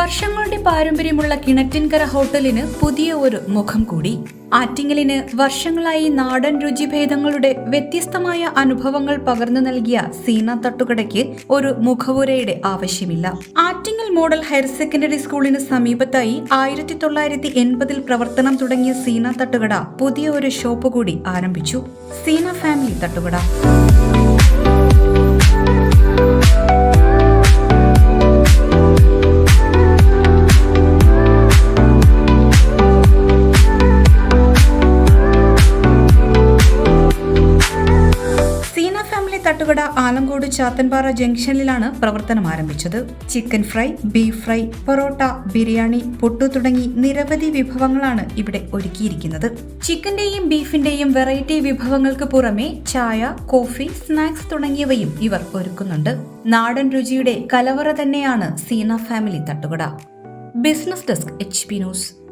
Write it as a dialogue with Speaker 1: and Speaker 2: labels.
Speaker 1: വർഷങ്ങളുടെ പാരമ്പര്യമുള്ള കിണറ്റിൻകര ഹോട്ടലിന് പുതിയ ഒരു മുഖം കൂടി. ആറ്റിങ്ങലിന് വർഷങ്ങളായി നാടൻ രുചിഭേദങ്ങളുടെ വ്യത്യസ്തമായ അനുഭവങ്ങൾ പകർന്നു നൽകിയ സീന തട്ടുകടയ്ക്ക് ഒരു മുഖവുരയുടെ ആവശ്യമില്ല. ആറ്റിങ്ങൽ മോഡൽ ഹയർ സെക്കൻഡറി സ്കൂളിന് സമീപത്തായി 1980 പ്രവർത്തനം തുടങ്ങിയ സീന തട്ടുകട പുതിയ ഒരു ഷോപ്പ് കൂടി ആരംഭിച്ചു. സീന ഫാമിലി തട്ടുകട. തട്ടുകട ആലങ്കോട് ചാത്തൻപാറ ജംഗ്ഷനിലാണ് പ്രവർത്തനം ആരംഭിച്ചത്. Chicken fry, beef fry, parotta, biryani, puttu തുടങ്ങി നിരവധി വിഭവങ്ങളാണ് ഇവിടെ ഒരുക്കിയിരിക്കുന്നത്. ചിക്കന്റെയും ബീഫിന്റെയും വെറൈറ്റി വിഭവങ്ങൾക്ക് പുറമെ ചായ, കോഫി, സ്നാക്സ് തുടങ്ങിയവയും ഇവർ ഒരുക്കുന്നുണ്ട്. നാടൻ രുചിയുടെ കലവറ തന്നെയാണ് സീന ഫാമിലി തട്ടുകട. Business desk HP news.